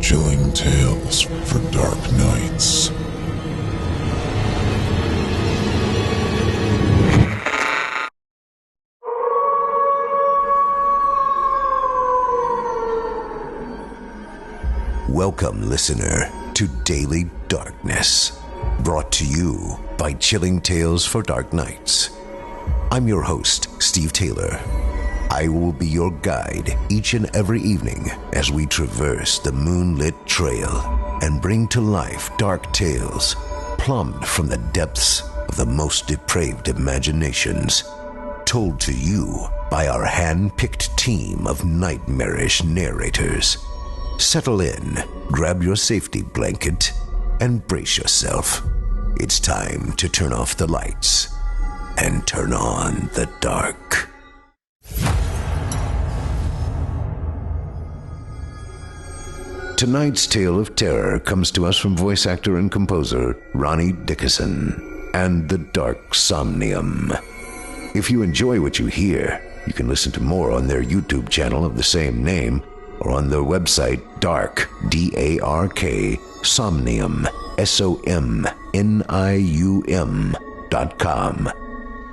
Chilling tales for dark nights. Welcome, listener, to Daily Darkness, brought to you by Chilling Tales for Dark Nights. I'm your host, Steve Taylor. I will be your guide each and every evening as we traverse the moonlit trail and bring to life dark tales plumbed from the depths of the most depraved imaginations, told to you by our hand-picked team of nightmarish narrators. Settle in, grab your safety blanket, and brace yourself. It's time to turn off the lights and turn on the dark. Tonight's tale of terror comes to us from voice actor and composer Ronnie Dickerson and the Dark Somnium. If you enjoy what you hear, you can listen to more on their YouTube channel of the same name or on their website Dark, D-A-R-K, Somnium, SOMNIUM.com.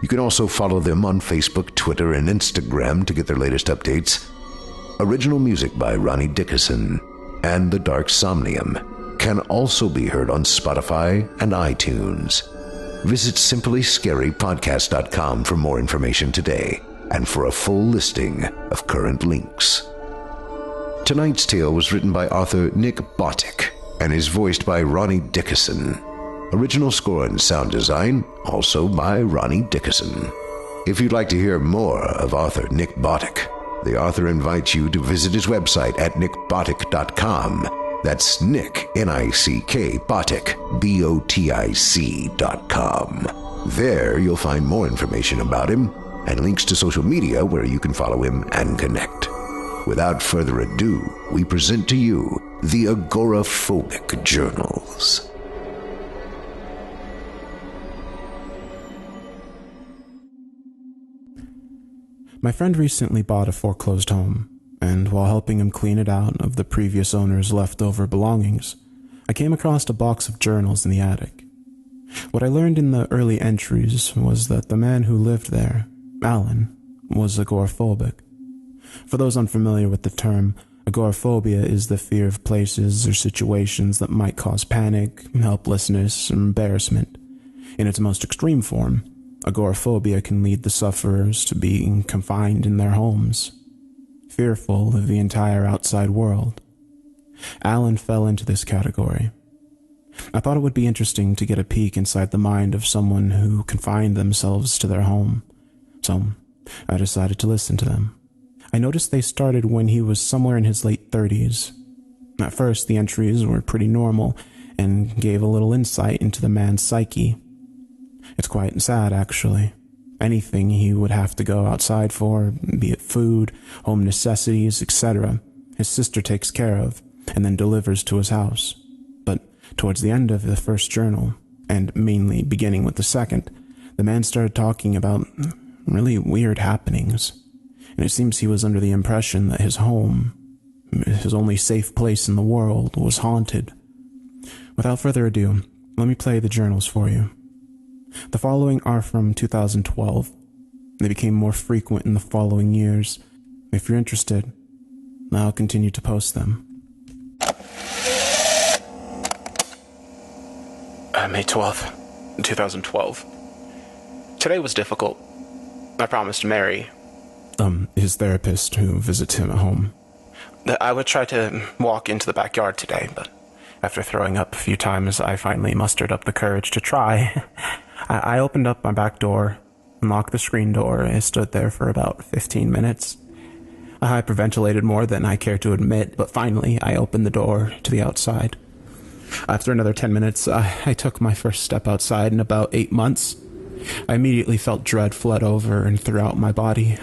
You can also follow them on Facebook, Twitter, and Instagram to get their latest updates. Original music by Ronnie Dickerson and the Dark Somnium can also be heard on Spotify and iTunes. Visit simplyscarypodcast.com for more information today and for a full listing of current links. Tonight's tale was written by author Nick Botic and is voiced by Ronnie Dickerson. Original score and sound design also by Ronnie Dickerson. If you'd like to hear more of author Nick Botic, the author invites you to visit his website at nickbotic.com. That's Nick, N-I-C-K, Botic, B-O-T-I-C.com. There you'll find more information about him and links to social media where you can follow him and connect. Without further ado, we present to you the Agoraphobic Journals. My friend recently bought a foreclosed home, and while helping him clean it out of the previous owner's leftover belongings, I came across a box of journals in the attic. What I learned in the early entries was that the man who lived there, Alan, was agoraphobic. For those unfamiliar with the term, agoraphobia is the fear of places or situations that might cause panic, helplessness, or embarrassment. In its most extreme form, agoraphobia can lead the sufferers to being confined in their homes, fearful of the entire outside world. Alan fell into this category. I thought it would be interesting to get a peek inside the mind of someone who confined themselves to their home, so I decided to listen to them. I noticed they started when he was somewhere in his late 30s. At first, the entries were pretty normal and gave a little insight into the man's psyche. It's quite sad, actually. Anything he would have to go outside for, be it food, home necessities, etc., his sister takes care of and then delivers to his house. But towards the end of the first journal, and mainly beginning with the second, the man started talking about really weird happenings. And it seems he was under the impression that his home, his only safe place in the world, was haunted. Without further ado, let me play the journals for you. The following are from 2012. They became more frequent in the following years. If you're interested, I'll continue to post them. May 12th, 2012. Today was difficult. I promised Mary, his therapist who visits him at home, that I would try to walk into the backyard today, but after throwing up a few times, I finally mustered up the courage to try. I opened up my back door and locked the screen door. I stood there for about 15 minutes. I hyperventilated more than I care to admit, but finally I opened the door to the outside. After another 10 minutes, I took my first step outside in about 8 months. I immediately felt dread flood over and throughout my body.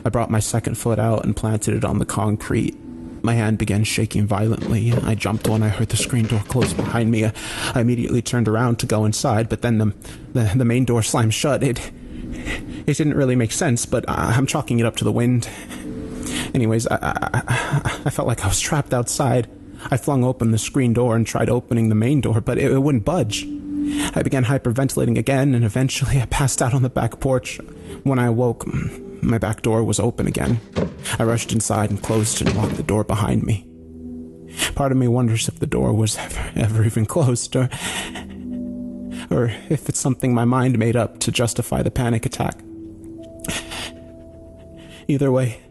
I brought my second foot out and planted it on the concrete. My hand began shaking violently. I jumped when I heard the screen door close behind me. I immediately turned around to go inside, but then the main door slammed shut. It didn't really make sense, but I'm chalking it up to the wind. Anyways, I felt like I was trapped outside. I flung open the screen door and tried opening the main door, but it wouldn't budge. I began hyperventilating again, and eventually I passed out on the back porch. When I awoke, my back door was open again. I rushed inside and closed and locked the door behind me. Part of me wonders if the door was ever even closed, or if it's something my mind made up to justify the panic attack. Either way,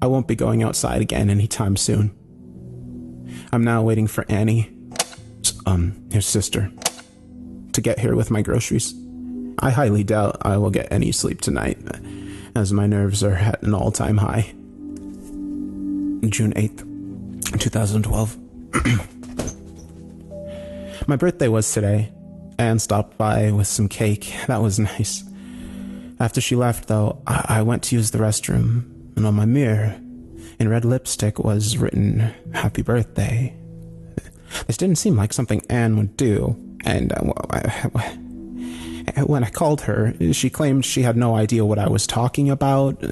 I won't be going outside again anytime soon. I'm now waiting for Annie, his sister, to get here with my groceries. I highly doubt I will get any sleep tonight, as my nerves are at an all-time high. June 8th, 2012. My birthday was today. Anne stopped by with some cake. That was nice. After she left, though, I went to use the restroom, and on my mirror, in red lipstick, was written, "Happy Birthday." This didn't seem like something Anne would do, and when I called her, she claimed she had no idea what I was talking about.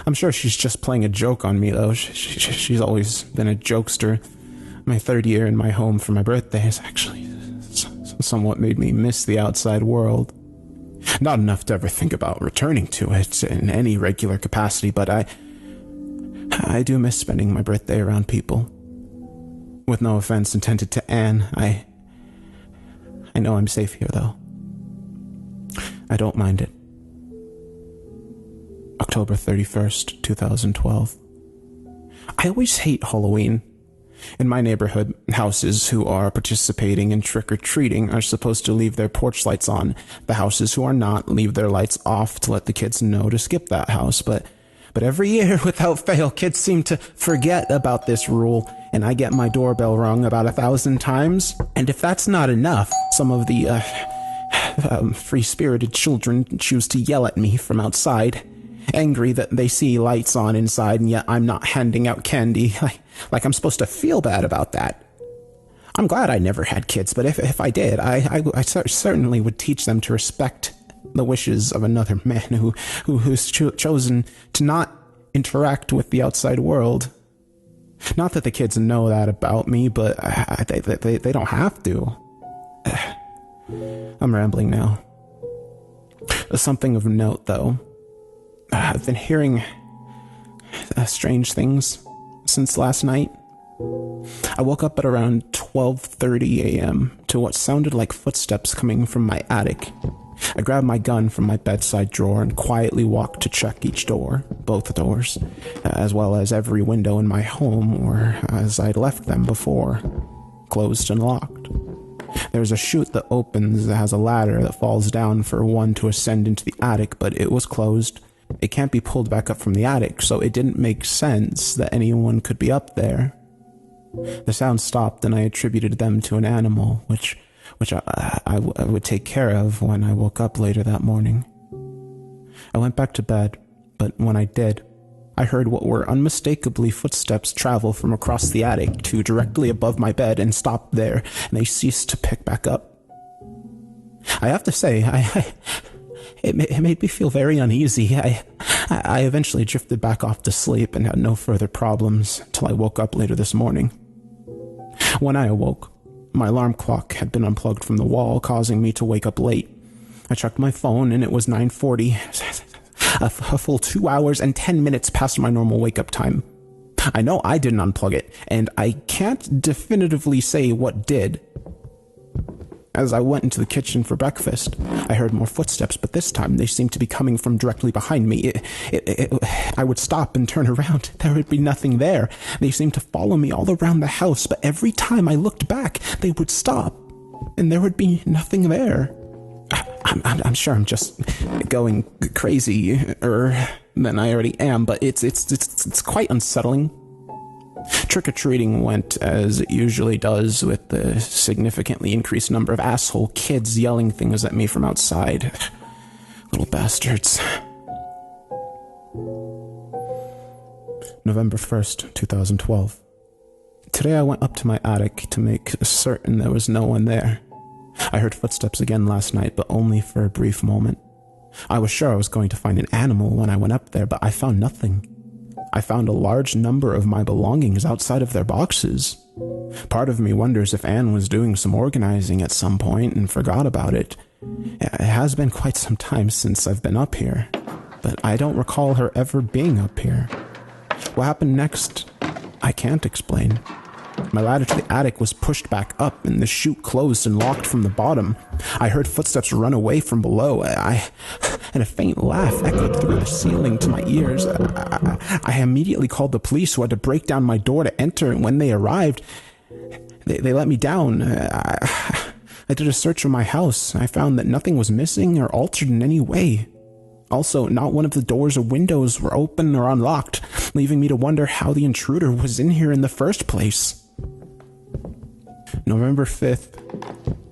I'm sure she's just playing a joke on me, though. She's always been a jokester. My third year in my home for my birthday has actually somewhat made me miss the outside world. Not enough to ever think about returning to it in any regular capacity, but I do miss spending my birthday around people. With no offense intended to Anne, I know I'm safe here, though. I don't mind it. October 31st, 2012. I always hate Halloween. In my neighborhood, houses who are participating in trick-or-treating are supposed to leave their porch lights on. The houses who are not leave their lights off to let the kids know to skip that house. But every year, without fail, kids seem to forget about this rule, and I get my doorbell rung about 1,000 times. And if that's not enough, some of the free-spirited children choose to yell at me from outside, angry that they see lights on inside and yet I'm not handing out candy, like I'm supposed to feel bad about that. I'm glad I never had kids, but if I did, I certainly would teach them to respect the wishes of another man who's chosen to not interact with the outside world. Not that the kids know that about me, but they don't have to. I'm rambling now. Something of note, though. I've been hearing strange things since last night. I woke up at around 12:30 a.m. to what sounded like footsteps coming from my attic. I grabbed my gun from my bedside drawer and quietly walked to check each door, both doors, as well as every window in my home, or as I'd left them before, closed and locked. There's a chute that opens that has a ladder that falls down for one to ascend into the attic, but it was closed. It can't be pulled back up from the attic, so it didn't make sense that anyone could be up there. The sound stopped, and I attributed them to an animal, which I would take care of when I woke up later that morning. I went back to bed, but when I did, I heard what were unmistakably footsteps travel from across the attic to directly above my bed and stop there, and they ceased to pick back up. I have to say, it made me feel very uneasy. I eventually drifted back off to sleep and had no further problems until I woke up later this morning. When I awoke, my alarm clock had been unplugged from the wall, causing me to wake up late. I checked my phone and it was 9:40, a full 2 hours and 10 minutes past my normal wake-up time. I know I didn't unplug it, and I can't definitively say what did. As I went into the kitchen for breakfast, I heard more footsteps, but this time they seemed to be coming from directly behind me. I would stop and turn around. There would be nothing there. They seemed to follow me all around the house, but every time I looked back, they would stop, and there would be nothing there. I'm sure I'm just going crazier than I already am, but it's quite unsettling. Trick-or-treating went as it usually does, with the significantly increased number of asshole kids yelling things at me from outside. Little bastards. November 1st, 2012. Today I went up to my attic to make certain there was no one there. I heard footsteps again last night, but only for a brief moment. I was sure I was going to find an animal when I went up there, but I found nothing. I found a large number of my belongings outside of their boxes. Part of me wonders if Anne was doing some organizing at some point and forgot about it. It has been quite some time since I've been up here, but I don't recall her ever being up here. What happened next, I can't explain. My ladder to the attic was pushed back up and the chute closed and locked from the bottom. I heard footsteps run away from below, and a faint laugh echoed through the ceiling to my ears. I immediately called the police, who had to break down my door to enter, and when they arrived, they let me down. I did a search of my house. I found that nothing was missing or altered in any way. Also, not one of the doors or windows were open or unlocked, leaving me to wonder how the intruder was in here in the first place. November 5th,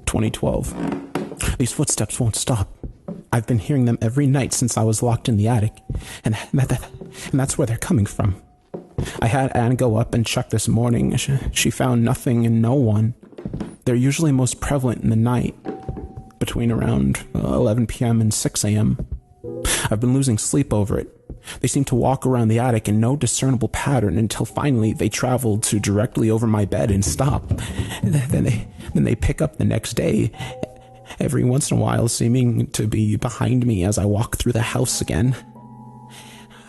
2012. These footsteps won't stop. I've been hearing them every night since I was locked in the attic, and that's where they're coming from. I had Anne go up and check this morning. She found nothing and no one. They're usually most prevalent in the night, between around 11 p.m. and 6 a.m. I've been losing sleep over it. They seem to walk around the attic in no discernible pattern until finally they travel to directly over my bed and stop. Then they pick up the next day, every once in a while seeming to be behind me as I walk through the house again.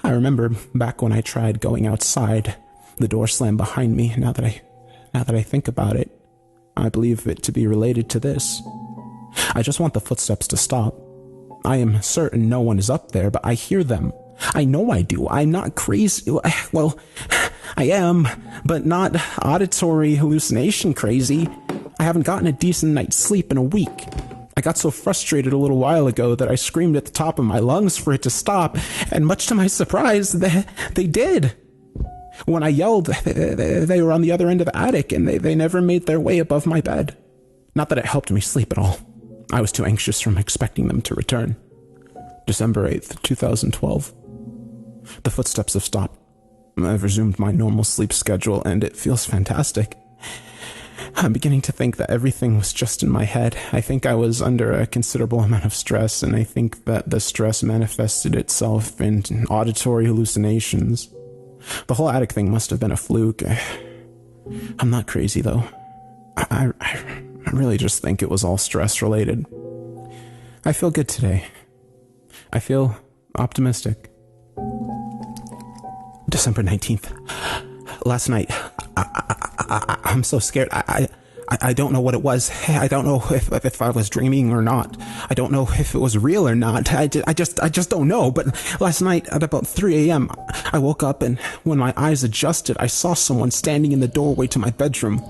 I remember back when I tried going outside, the door slammed behind me. Now that I think about it, I believe it to be related to this. I just want the footsteps to stop. I am certain no one is up there, but I hear them. I know I do. I'm not crazy. Well, I am, but not auditory hallucination crazy. I haven't gotten a decent night's sleep in a week. I got so frustrated a little while ago that I screamed at the top of my lungs for it to stop, and much to my surprise, they did. When I yelled, they were on the other end of the attic, and they never made their way above my bed. Not that it helped me sleep at all. I was too anxious from expecting them to return. December 8th, 2012. The footsteps have stopped. I've resumed my normal sleep schedule, and it feels fantastic. I'm beginning to think that everything was just in my head. I think I was under a considerable amount of stress, and I think that the stress manifested itself in auditory hallucinations. The whole attic thing must have been a fluke. I'm not crazy, though. I really just think it was all stress-related. I feel good today. I feel optimistic. December 19th. Last night, I'm so scared. I don't know what it was. I don't know if I was dreaming or not. I don't know if it was real or not. I just don't know. But last night at about 3 a.m., I woke up, and when my eyes adjusted, I saw someone standing in the doorway to my bedroom.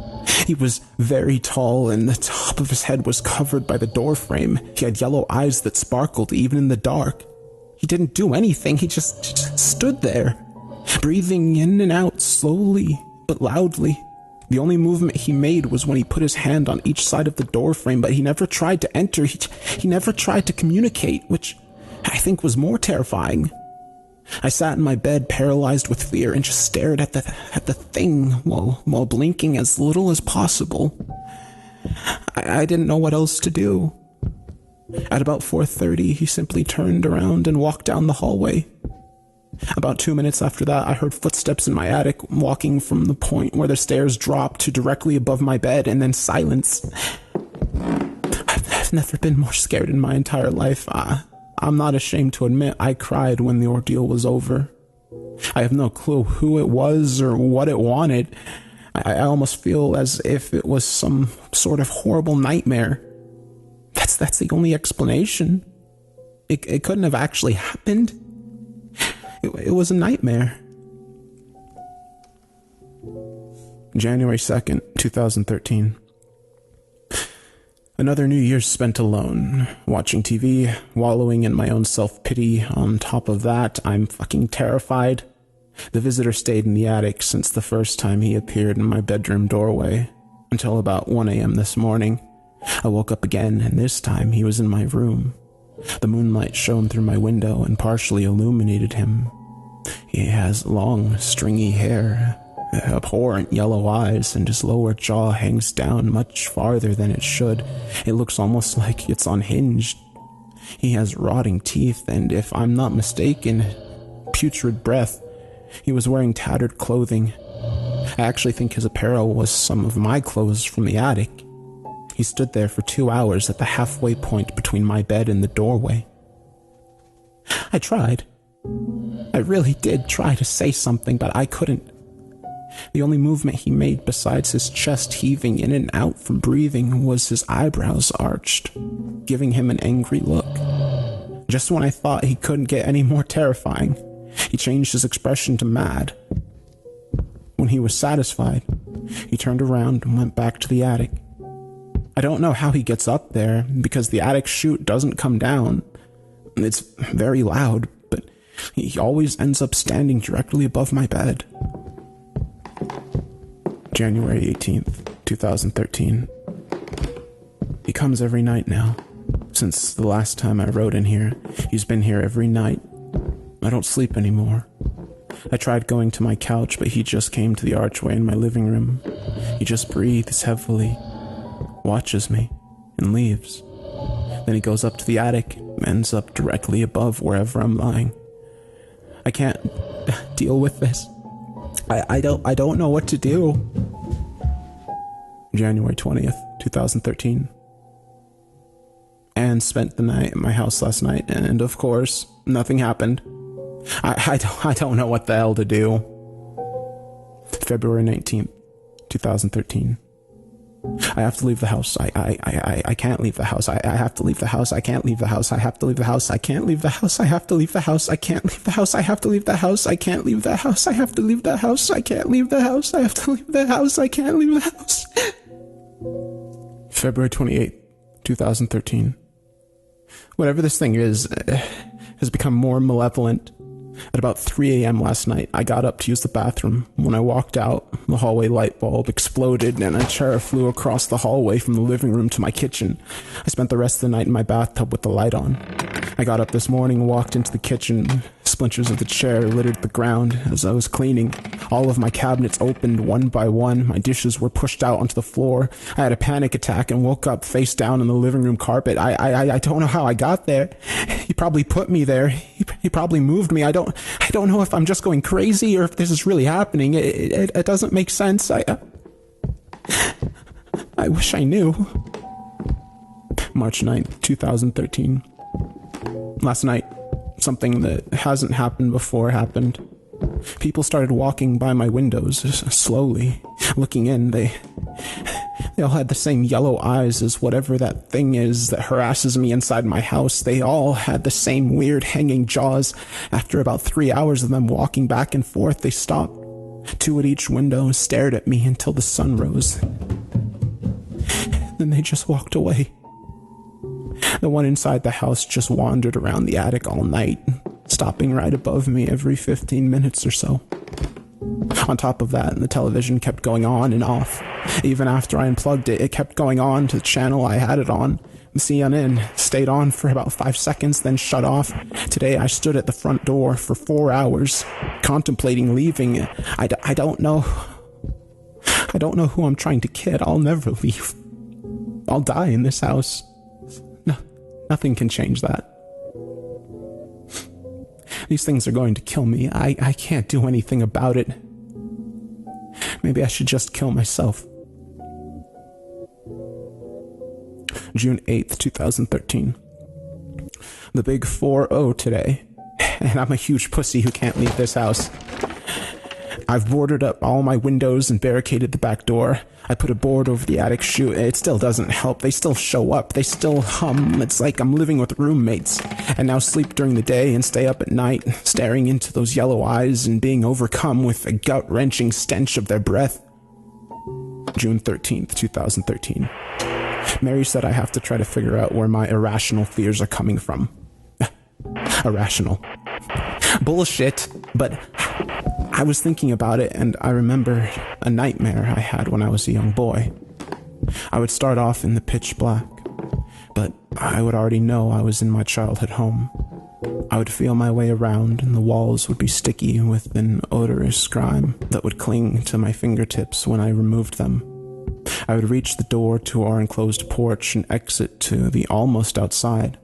He was very tall, and the top of his head was covered by the door frame. He had yellow eyes that sparkled even in the dark. He didn't do anything. He just stood there, breathing in and out slowly but loudly. The only movement he made was when he put his hand on each side of the door frame, but he never tried to enter. He never tried to communicate, which I think was more terrifying. I sat in my bed, paralyzed with fear, and just stared at the thing while blinking as little as possible. I didn't know what else to do. At about 4:30, he simply turned around and walked down the hallway. About 2 minutes after that, I heard footsteps in my attic, walking from the point where the stairs dropped to directly above my bed, and then silence. I've never been more scared in my entire life. I'm not ashamed to admit I cried when the ordeal was over. I have no clue who it was or what it wanted. I almost feel as if it was some sort of horrible nightmare. That's the only explanation. It couldn't have actually happened. It was a nightmare. January 2nd, 2013. Another New Year's spent alone, watching TV, wallowing in my own self-pity. On top of that, I'm fucking terrified. The visitor stayed in the attic since the first time he appeared in my bedroom doorway, until about 1 a.m. this morning. I woke up again, and this time he was in my room. The moonlight shone through my window and partially illuminated him. He has long, stringy hair, abhorrent yellow eyes, and his lower jaw hangs down much farther than it should. It looks almost like it's unhinged. He has rotting teeth, and if I'm not mistaken, putrid breath. He was wearing tattered clothing. I actually think his apparel was some of my clothes from the attic. He stood there for 2 hours at the halfway point between my bed and the doorway. I tried. I really did try to say something, but I couldn't. The only movement he made besides his chest heaving in and out from breathing was his eyebrows arched, giving him an angry look. Just when I thought he couldn't get any more terrifying, he changed his expression to mad. When he was satisfied, he turned around and went back to the attic. I don't know how he gets up there, because the attic chute doesn't come down. It's very loud, but he always ends up standing directly above my bed. January 18th, 2013. He comes every night now. Since the last time I wrote in here, he's been here every night. I don't sleep anymore. I tried going to my couch, but he just came to the archway in my living room. He just breathes heavily, watches me, and leaves. Then he goes up to the attic, ends up directly above wherever I'm lying. I can't deal with this. I don't know what to do. January 20th, 2013. Anne spent the night at my house last night, and of course, nothing happened. I don't know what the hell to do. February 19th, 2013. I have to leave the house. I can't leave the house. I have to leave the house. I can't leave the house. I have to leave the house. I can't leave the house. I have to leave the house. I can't leave the house. I have to leave the house. I can't leave the house. I have to leave the house. I can't leave the house. I have to leave the house. I can't leave the house. February 28th, 2013. Whatever this thing is, has become more malevolent. At about 3 a.m. last night, I got up to use the bathroom. When I walked out, the hallway light bulb exploded and a chair flew across the hallway from the living room to my kitchen. I spent the rest of the night in my bathtub with the light on. I got up this morning and walked into the kitchen. Splinters of the chair littered the ground as I was cleaning. All of my cabinets opened one by one. My dishes were pushed out onto the floor. I had a panic attack and woke up face down on the living room carpet. I don't know how I got there. He probably put me there. He probably moved me. I don't know if I'm just going crazy or if this is really happening. It doesn't make sense. I wish I knew. March 9th, 2013. Last night, something that hasn't happened before happened. People started walking by my windows, slowly, looking in. They all had the same yellow eyes as whatever that thing is that harasses me inside my house. They all had the same weird hanging jaws. After about 3 hours of them walking back and forth, they stopped. 2 at each window, stared at me until the sun rose. Then they just walked away. The one inside the house just wandered around the attic all night, stopping right above me every 15 minutes or so. On top of that, the television kept going on and off. Even after I unplugged it, it kept going on to the channel I had it on. CNN stayed on for about 5 seconds, then shut off. Today I stood at the front door for 4 hours, contemplating leaving. I don't know who I'm trying to kid. I'll never leave. I'll die in this house. Nothing can change that. These things are going to kill me. I can't do anything about it. Maybe I should just kill myself. June 8th, 2013. The big 4-0 today. And I'm a huge pussy who can't leave this house. I've boarded up all my windows and barricaded the back door. I put a board over the attic chute. It still doesn't help. They still show up. They still hum. It's like I'm living with roommates. And now sleep during the day and stay up at night, staring into those yellow eyes and being overcome with a gut-wrenching stench of their breath. June 13th, 2013. Mary said I have to try to figure out where my irrational fears are coming from. Irrational. Bullshit, but I was thinking about it, and I remember a nightmare I had when I was a young boy. I would start off in the pitch black, but I would already know I was in my childhood home. I would feel my way around, and the walls would be sticky with an odorous grime that would cling to my fingertips when I removed them. I would reach the door to our enclosed porch and exit to the almost outside.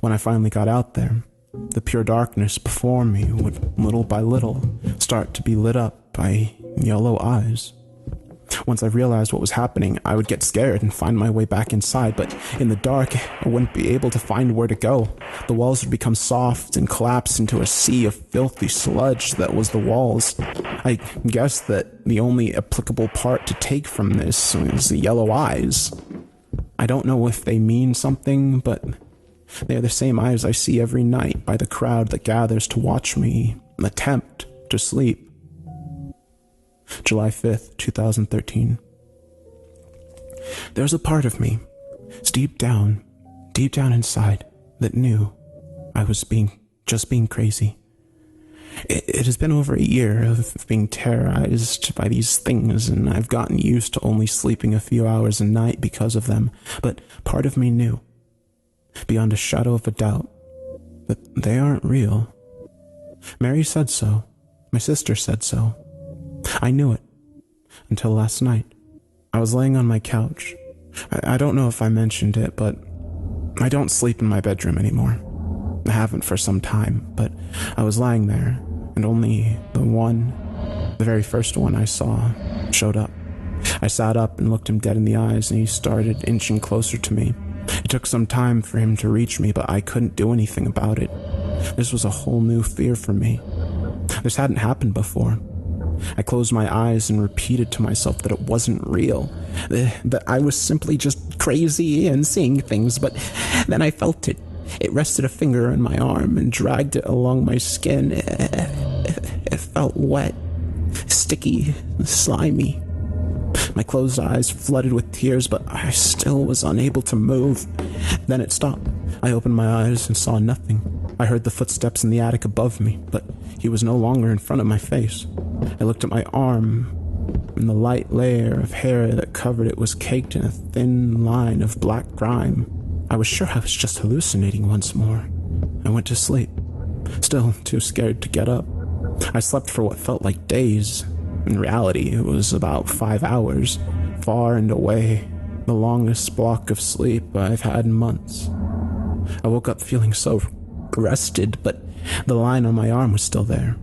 When I finally got out there, the pure darkness before me would, little by little, start to be lit up by yellow eyes. Once I realized what was happening, I would get scared and find my way back inside, but in the dark, I wouldn't be able to find where to go. The walls would become soft and collapse into a sea of filthy sludge that was the walls. I guess that the only applicable part to take from this is the yellow eyes. I don't know if they mean something, but they are the same eyes I see every night by the crowd that gathers to watch me attempt to sleep. July 5th, 2013. There's a part of me, deep down inside, that knew I was just being crazy. It has been over a year of being terrorized by these things, and I've gotten used to only sleeping a few hours a night because of them, but part of me knew, beyond a shadow of a doubt, that they aren't real. Mary said so. My sister said so. I knew it until last night. I was laying on my couch. I don't know if I mentioned it, but I don't sleep in my bedroom anymore. I haven't for some time, but I was lying there, and only the very first one I saw, showed up. I sat up and looked him dead in the eyes, and he started inching closer to me. It took some time for him to reach me, but I couldn't do anything about it. This was a whole new fear for me. This hadn't happened before. I closed my eyes and repeated to myself that it wasn't real, that I was simply just crazy and seeing things, but then I felt it. It rested a finger on my arm and dragged it along my skin. It felt wet, sticky, slimy. My closed eyes flooded with tears, but I still was unable to move. Then it stopped. I opened my eyes and saw nothing. I heard the footsteps in the attic above me, but he was no longer in front of my face. I looked at my arm, and the light layer of hair that covered it was caked in a thin line of black grime. I was sure I was just hallucinating once more. I went to sleep, still too scared to get up. I slept for what felt like days. In reality, it was about 5 hours, far and away, the longest block of sleep I've had in months. I woke up feeling so rested, but the line on my arm was still there.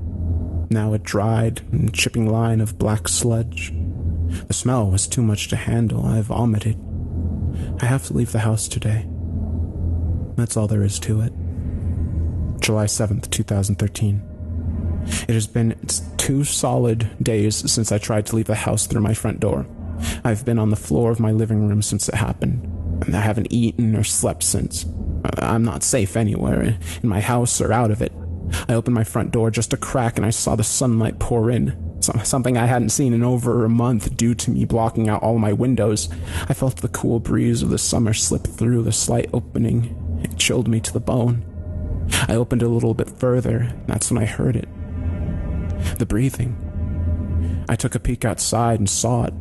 Now a dried and chipping line of black sludge. The smell was too much to handle. I vomited. I have to leave the house today. That's all there is to it. July 7th, 2013. It has been 2 solid days since I tried to leave the house through my front door. I've been on the floor of my living room since it happened, and I haven't eaten or slept since. I'm not safe anywhere, in my house or out of it. I opened my front door just a crack and I saw the sunlight pour in. Something I hadn't seen in over a month due to me blocking out all my windows. I felt the cool breeze of the summer slip through the slight opening. It chilled me to the bone. I opened a little bit further, and that's when I heard it. The breathing. I took a peek outside and saw it.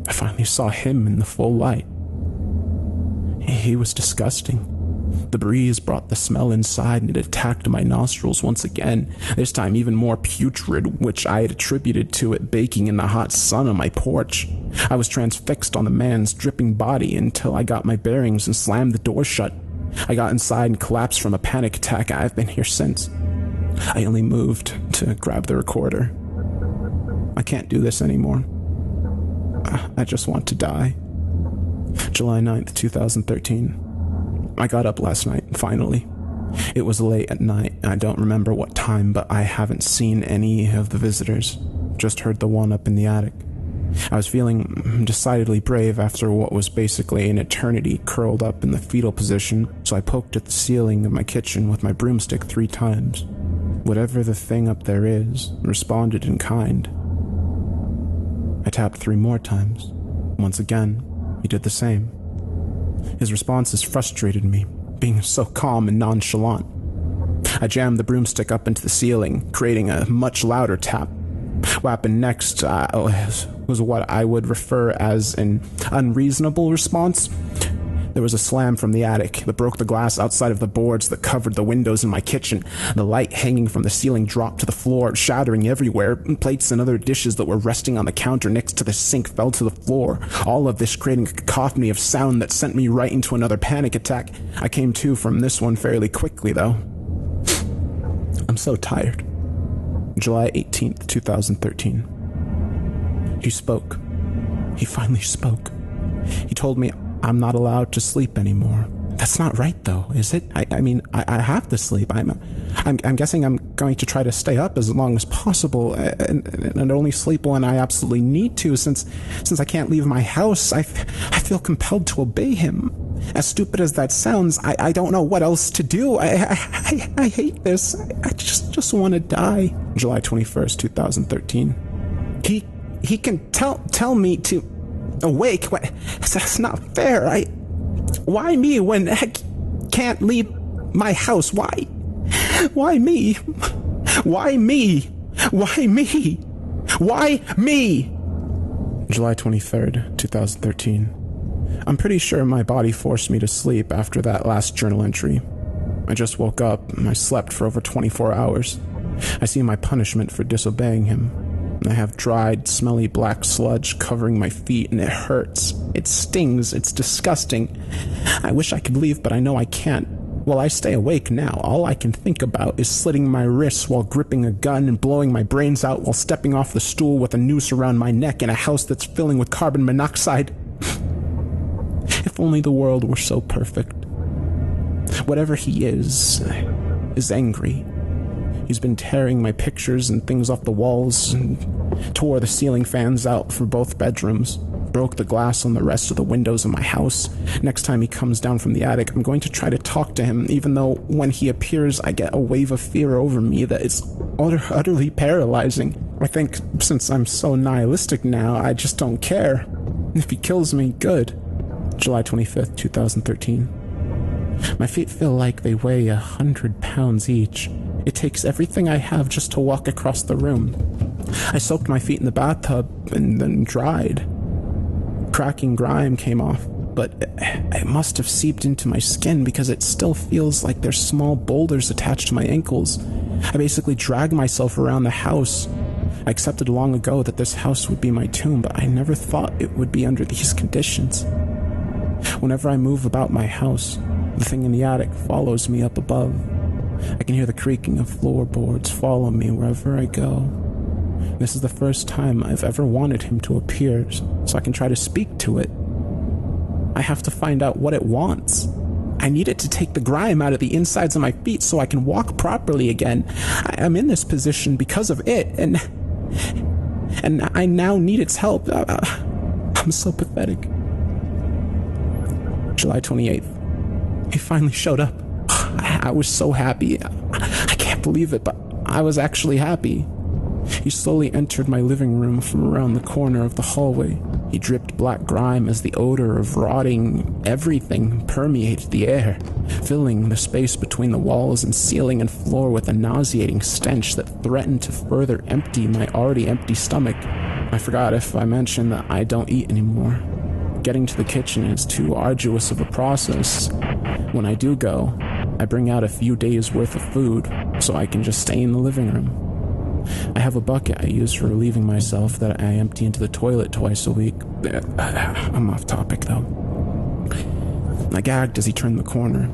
I finally saw him in the full light. He was disgusting. The breeze brought the smell inside and it attacked my nostrils once again, this time even more putrid, which I had attributed to it baking in the hot sun on my porch. I was transfixed on the man's dripping body until I got my bearings and slammed the door shut. I got inside and collapsed from a panic attack. I've been here since. I only moved to grab the recorder. I can't do this anymore. I just want to die. July 9th, 2013. I got up last night, finally. It was late at night, and I don't remember what time, but I haven't seen any of the visitors. Just heard the one up in the attic. I was feeling decidedly brave after what was basically an eternity curled up in the fetal position, so I poked at the ceiling of my kitchen with my broomstick 3 times. Whatever the thing up there is, responded in kind. I tapped 3 more times. Once again, he did the same. His responses frustrated me, being so calm and nonchalant. I jammed the broomstick up into the ceiling, creating a much louder tap. What happened next was what I would refer as an unreasonable response. There was a slam from the attic that broke the glass outside of the boards that covered the windows in my kitchen. The light hanging from the ceiling dropped to the floor, shattering everywhere. Plates and other dishes that were resting on the counter next to the sink fell to the floor. All of this creating a cacophony of sound that sent me right into another panic attack. I came to from this one fairly quickly, though. I'm so tired. July 18th, 2013. He spoke. He finally spoke. He told me I'm not allowed to sleep anymore. That's not right, though, is it? I mean, I have to sleep. I'm guessing I'm going to try to stay up as long as possible and only sleep when I absolutely need to. Since I can't leave my house, I feel compelled to obey him. As stupid as that sounds, I don't know what else to do. I hate this. I just want to die. July 21st, 2013. He can tell me to awake. That's not fair. Why me when I can't leave my house? Why me? Why me? Why me? Why me? July 23rd, 2013. I'm pretty sure my body forced me to sleep after that last journal entry. I just woke up and I slept for over 24 hours. I see my punishment for disobeying him. I have dried, smelly black sludge covering my feet, and it hurts. It stings. It's disgusting. I wish I could leave, but I know I can't. While I stay awake now, all I can think about is slitting my wrists while gripping a gun and blowing my brains out while stepping off the stool with a noose around my neck in a house that's filling with carbon monoxide. If only the world were so perfect. Whatever he is angry. He's been tearing my pictures and things off the walls and tore the ceiling fans out for both bedrooms, broke the glass on the rest of the windows in my house. Next time he comes down from the attic, I'm going to try to talk to him, even though when he appears, I get a wave of fear over me that is utterly paralyzing. I think since I'm so nihilistic now, I just don't care. If he kills me, good. July 25th, 2013. My feet feel like they weigh 100 pounds each. It takes everything I have just to walk across the room. I soaked my feet in the bathtub and then dried. Cracking grime came off, but it must have seeped into my skin because it still feels like there's small boulders attached to my ankles. I basically dragged myself around the house. I accepted long ago that this house would be my tomb, but I never thought it would be under these conditions. Whenever I move about my house, the thing in the attic follows me up above. I can hear the creaking of floorboards follow me wherever I go. This is the first time I've ever wanted him to appear, so I can try to speak to it. I have to find out what it wants. I need it to take the grime out of the insides of my feet so I can walk properly again. I'm in this position because of it, and I now need its help. I'm so pathetic. July 28th. He finally showed up. I was so happy. I can't believe it, but I was actually happy. He slowly entered my living room from around the corner of the hallway. He dripped black grime as the odor of rotting everything permeated the air, filling the space between the walls and ceiling and floor with a nauseating stench that threatened to further empty my already empty stomach. I forgot if I mentioned that I don't eat anymore. Getting to the kitchen is too arduous of a process. When I do go, I bring out a few days' worth of food so I can just stay in the living room. I have a bucket I use for relieving myself that I empty into the toilet twice a week. I'm off topic, though. I gagged as he turned the corner.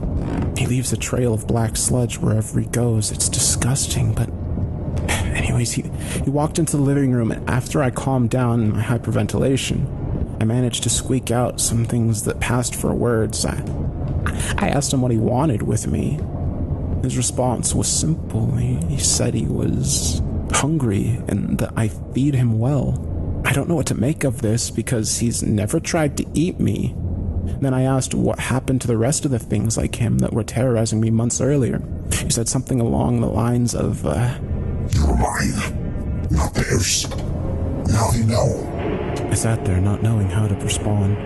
He leaves a trail of black sludge wherever he goes. It's disgusting, but... Anyways, he walked into the living room, and after I calmed down my hyperventilation, I managed to squeak out some things that passed for words. I asked him what he wanted with me. His response was simple. He said he was hungry and that I feed him well. I don't know what to make of this because he's never tried to eat me. Then I asked what happened to the rest of the things like him that were terrorizing me months earlier. He said something along the lines of, You're mine, not theirs. Now you know. I sat there not knowing how to respond.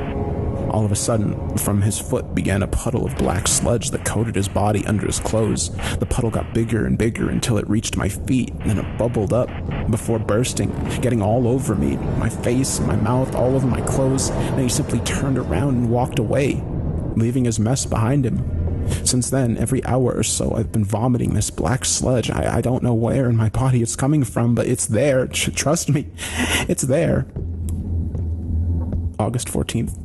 All of a sudden, from his foot began a puddle of black sludge that coated his body under his clothes. The puddle got bigger and bigger until it reached my feet, and then it bubbled up before bursting, getting all over me, my face, my mouth, all over my clothes. Then he simply turned around and walked away, leaving his mess behind him. Since then, every hour or so, I've been vomiting this black sludge. I don't know where in my body it's coming from, but it's there. Trust me, it's there. August 14th.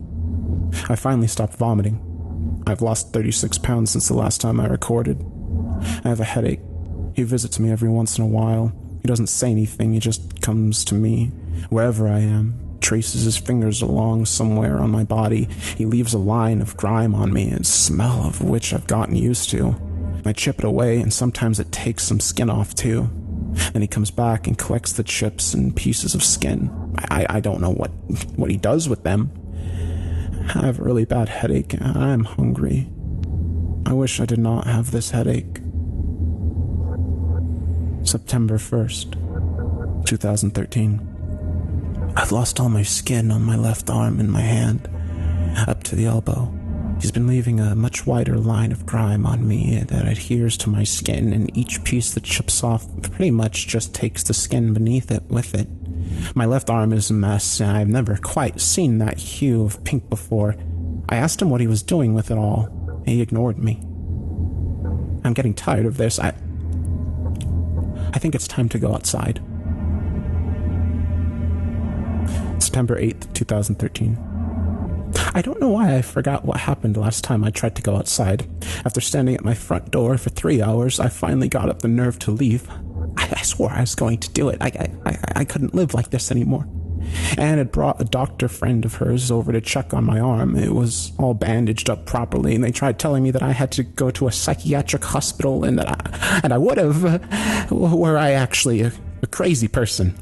I finally stopped vomiting. I've lost 36 pounds since the last time I recorded. I have a headache. He visits me every once in a while. He doesn't say anything, he just comes to me, wherever I am, traces his fingers along somewhere on my body. He leaves a line of grime on me, a smell of which I've gotten used to. I chip it away, and sometimes it takes some skin off too. Then he comes back and collects the chips and pieces of skin. I don't know what he does with them. I have a really bad headache. I'm hungry. I wish I did not have this headache. September 1st, 2013. I've lost all my skin on my left arm and my hand, up to the elbow. He's been leaving a much wider line of grime on me that adheres to my skin, and each piece that chips off pretty much just takes the skin beneath it with it. My left arm is a mess, and I've never quite seen that hue of pink before. I asked him what he was doing with it all. He ignored me. I'm getting tired of this. I think it's time to go outside. September 8th, 2013. I don't know why I forgot what happened last time I tried to go outside. After standing at my front door for 3 hours, I finally got up the nerve to leave. I swore I was going to do it. I couldn't live like this anymore. Anne had brought a doctor friend of hers over to check on my arm. It was all bandaged up properly, and they tried telling me that I had to go to a psychiatric hospital, and that I would have, were I actually a crazy person.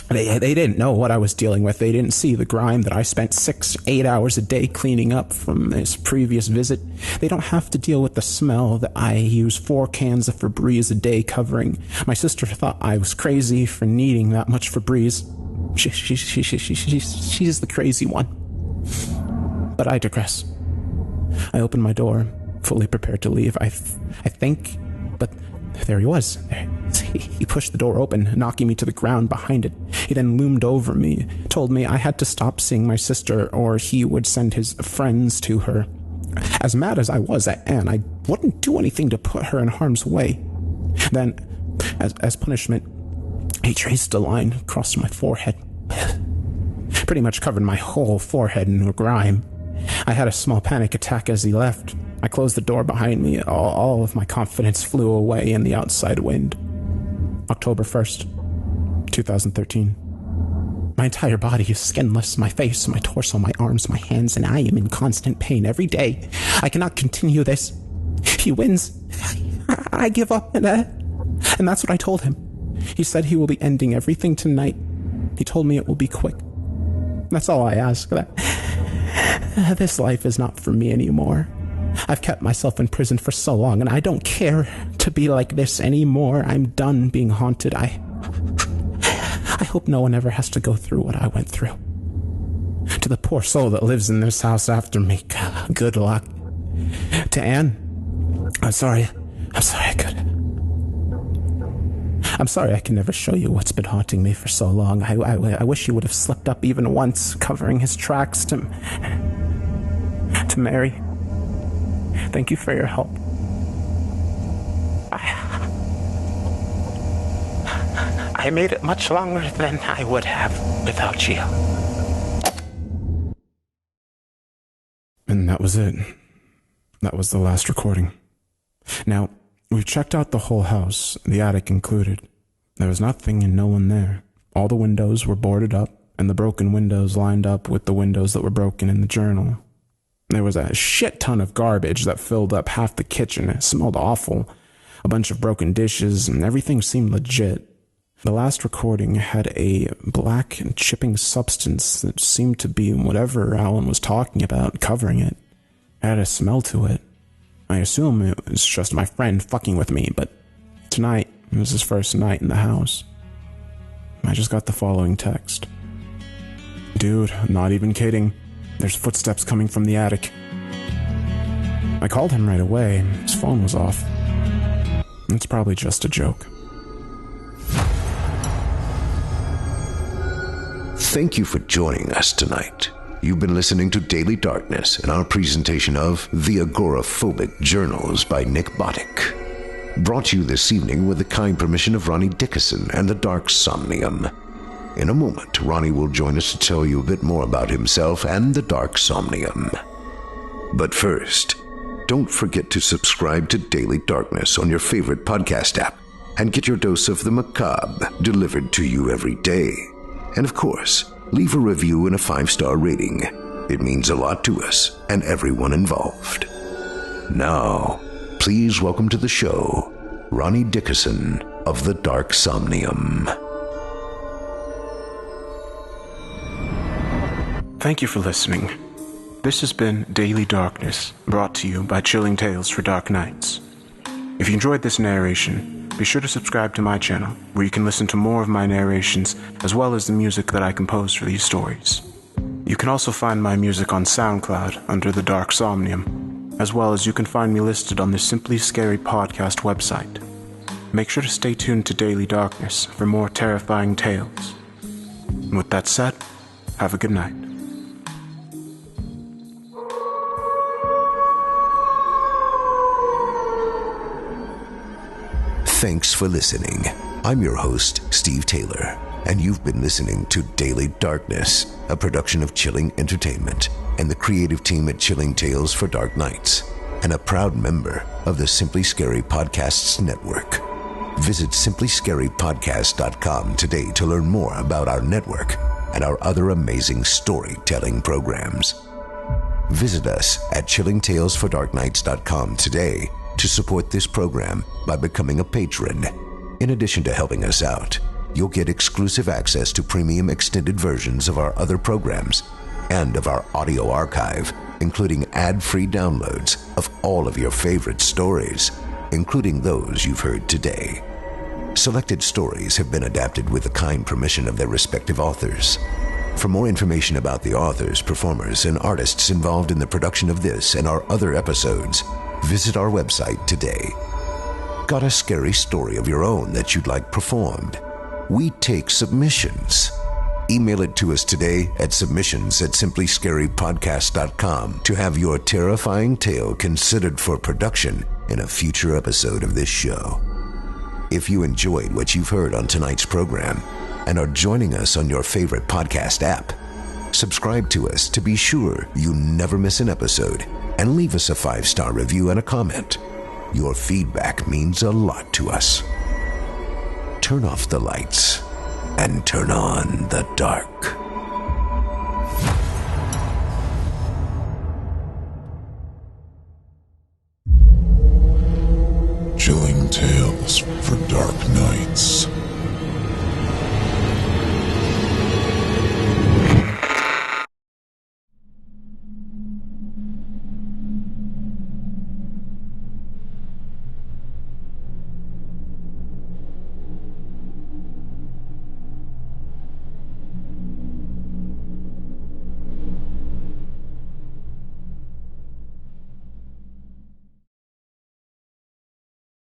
They didn't know what I was dealing with. They didn't see the grime that I spent 6-8 hours a day cleaning up from this previous visit. They don't have to deal with the smell that I use 4 cans of Febreze a day covering. My sister thought I was crazy for needing that much Febreze. She's the crazy one. But I digress. I opened my door, fully prepared to leave. I think, but there he was. He pushed the door open, knocking me to the ground behind it. He then loomed over me, told me I had to stop seeing my sister or he would send his friends to her. As mad as I was at Anne, I wouldn't do anything to put her in harm's way. Then, as punishment, he traced a line across my forehead. Pretty much covered my whole forehead in grime. I had a small panic attack as he left. I closed the door behind me. All of my confidence flew away in the outside wind. October 1st, 2013. My entire body is skinless. My face, my torso, my arms, my hands, and I am in constant pain every day. I cannot continue this. He wins. I give up, and that's what I told him. He said he will be ending everything tonight. He told me it will be quick. That's all I ask. This life is not for me anymore. I've kept myself in prison for so long, and I don't care to be like this anymore. I'm done being haunted. I hope no one ever has to go through what I went through. To the poor soul that lives in this house after me, good luck. To Anne, I'm sorry I can never show you what's been haunting me for so long. I wish you would have slipped up even once, covering his tracks to Mary. Thank you for your help. I made it much longer than I would have without you. And that was it. That was the last recording. Now, we've checked out the whole house, the attic included. There was nothing and no one there. All the windows were boarded up, and the broken windows lined up with the windows that were broken in the journal. There was a shit ton of garbage that filled up half the kitchen. It smelled awful. A bunch of broken dishes, and everything seemed legit. The last recording had a black and chipping substance that seemed to be whatever Alan was talking about covering it. It had a smell to it. I assume it was just my friend fucking with me, but tonight was his first night in the house. I just got the following text. Dude, I'm not even kidding. There's footsteps coming from the attic. I called him right away. His phone was off. It's probably just a joke. Thank you for joining us tonight. You've been listening to Daily Darkness and our presentation of The Agoraphobic Journals by Nick Botic. Brought to you this evening with the kind permission of Ronnie Dickinson and the Dark Somnium. In a moment, Ronnie will join us to tell you a bit more about himself and the Dark Somnium. But first, don't forget to subscribe to Daily Darkness on your favorite podcast app and get your dose of the macabre delivered to you every day. And of course, leave a review and a 5-star rating. It means a lot to us and everyone involved. Now, please welcome to the show, Ronnie Dickerson of the Dark Somnium. Thank you for listening. This has been Daily Darkness, brought to you by Chilling Tales for Dark Nights. If you enjoyed this narration, be sure to subscribe to my channel, where you can listen to more of my narrations, as well as the music that I compose for these stories. You can also find my music on SoundCloud under the Dark Somnium, as well as you can find me listed on the Simply Scary podcast website. Make sure to stay tuned to Daily Darkness for more terrifying tales. And with that said, have a good night. Thanks for listening. I'm your host, Steve Taylor, and you've been listening to Daily Darkness, a production of Chilling Entertainment and the creative team at Chilling Tales for Dark Nights, and a proud member of the Simply Scary Podcasts Network. Visit simplyscarypodcast.com today to learn more about our network and our other amazing storytelling programs. Visit us at chillingtalesfordarknights.com today to support this program by becoming a patron. In addition to helping us out, you'll get exclusive access to premium extended versions of our other programs and of our audio archive, including ad-free downloads of all of your favorite stories, including those you've heard today. Selected stories have been adapted with the kind permission of their respective authors. For more information about the authors, performers, and artists involved in the production of this and our other episodes, visit our website today. Got a scary story of your own that you'd like performed? We take submissions. Email it to us today at submissions@simplyscarypodcast.com to have your terrifying tale considered for production in a future episode of this show. If you enjoyed what you've heard on tonight's program and are joining us on your favorite podcast app, subscribe to us to be sure you never miss an episode, and leave us a 5-star review and a comment. Your feedback means a lot to us. Turn off the lights and turn on the dark. Chilling Tales for Dark Nights.